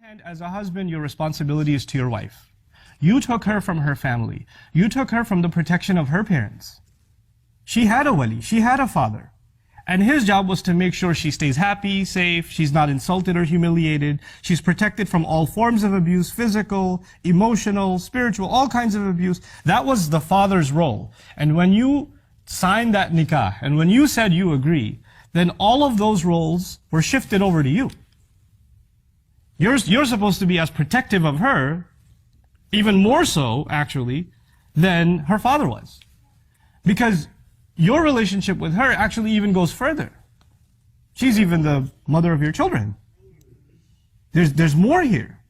hand, as a husband, your responsibility is to your wife. You took her from her family. You took her from the protection of her parents. She had a wali, she had a father. And his job was to make sure she stays happy, safe, she's not insulted or humiliated, she's protected from all forms of abuse, physical, emotional, spiritual, all kinds of abuse. That was the father's role. And when you signed that nikah, and when you said you agree, then all of those roles were shifted over to you. You're supposed to be as protective of her, even more so, actually, than her father was. Because your relationship with her actually even goes further. She's even the mother of your children. There's more here.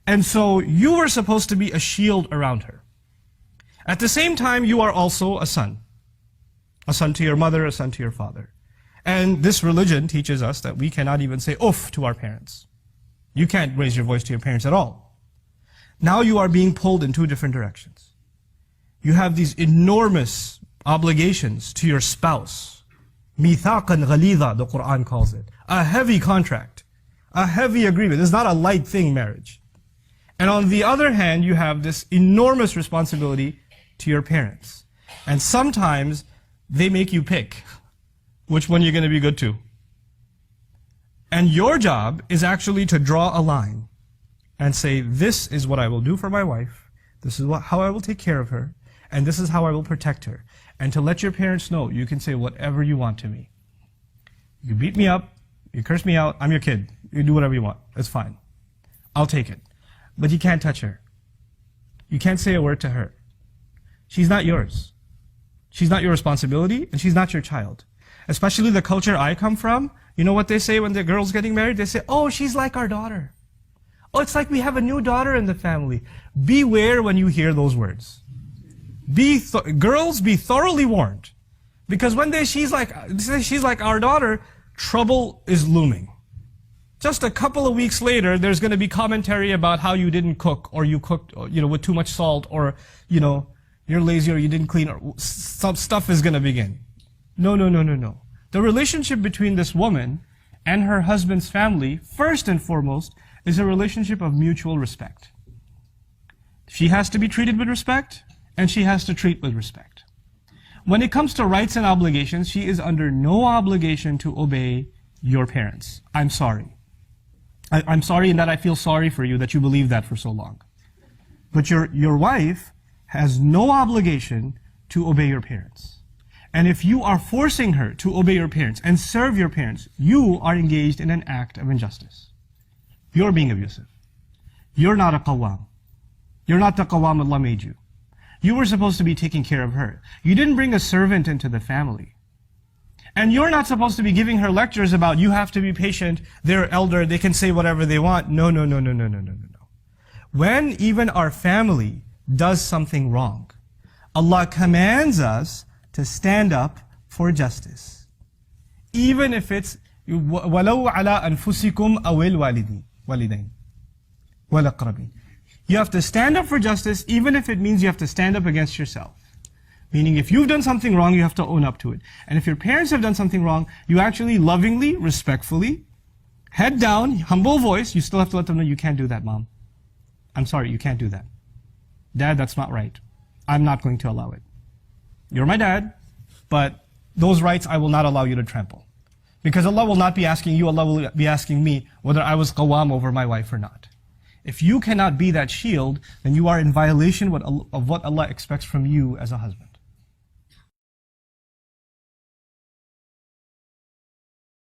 And so you were supposed to be a shield around her. At the same time, you are also a son. A son to your mother, a son to your father. And this religion teaches us that we cannot even say oof to our parents. You can't raise your voice to your parents at all. Now you are being pulled in two different directions. You have these enormous obligations to your spouse. Mithaqan ghalidha, the Quran calls it. A heavy contract. A heavy agreement. It's not a light thing, marriage. And on the other hand, you have this enormous responsibility to your parents. And sometimes they make you pick which one you're going to be good to. And your job is actually to draw a line and say, this is what I will do for my wife, this is how I will take care of her, and this is how I will protect her. And to let your parents know, you can say whatever you want to me. You beat me up, you curse me out, I'm your kid. You do whatever you want, it's fine. I'll take it. But you can't touch her. You can't say a word to her. She's not yours. She's not your responsibility, and she's not your child. Especially the culture I come from, you know what they say when the girl's getting married? They say, oh, she's like our daughter. Oh, it's like we have a new daughter in the family. Beware when you hear those words. Girls, be thoroughly warned. Because when they she's like our daughter, trouble is looming. Just a couple of weeks later, there's going to be commentary about how you didn't cook, or you cooked, with too much salt, or, you're lazy, or you didn't clean, or some stuff is going to begin. No. The relationship between this woman and her husband's family, first and foremost, is a relationship of mutual respect. She has to be treated with respect, and she has to treat with respect. When it comes to rights and obligations, she is under no obligation to obey your parents. I'm sorry. I'm sorry in that I feel sorry for you that you believed that for so long. But your wife has no obligation to obey your parents. And if you are forcing her to obey your parents and serve your parents, you are engaged in an act of injustice. You're being abusive. You're not a qawwam. You're not the qawwam Allah made you. You were supposed to be taking care of her. You didn't bring a servant into the family. And you're not supposed to be giving her lectures about you have to be patient, they're elder, they can say whatever they want. No. When even our family does something wrong, Allah commands us to stand up for justice. Even if it's وَلَوْ عَلَىٰ أَنفُسِكُمْ أَوِ الْوَالِدَيْنِ وَالْأَقْرَبِينَ. You have to stand up for justice, even if it means you have to stand up against yourself. Meaning if you've done something wrong, you have to own up to it. And if your parents have done something wrong, you actually lovingly, respectfully, head down, humble voice, you still have to let them know, you can't do that, Mom. I'm sorry, you can't do that. Dad, that's not right. I'm not going to allow it. You're my dad, but those rights I will not allow you to trample. Because Allah will not be asking you, Allah will be asking me whether I was qawwam over my wife or not. If you cannot be that shield, then you are in violation of what Allah expects from you as a husband.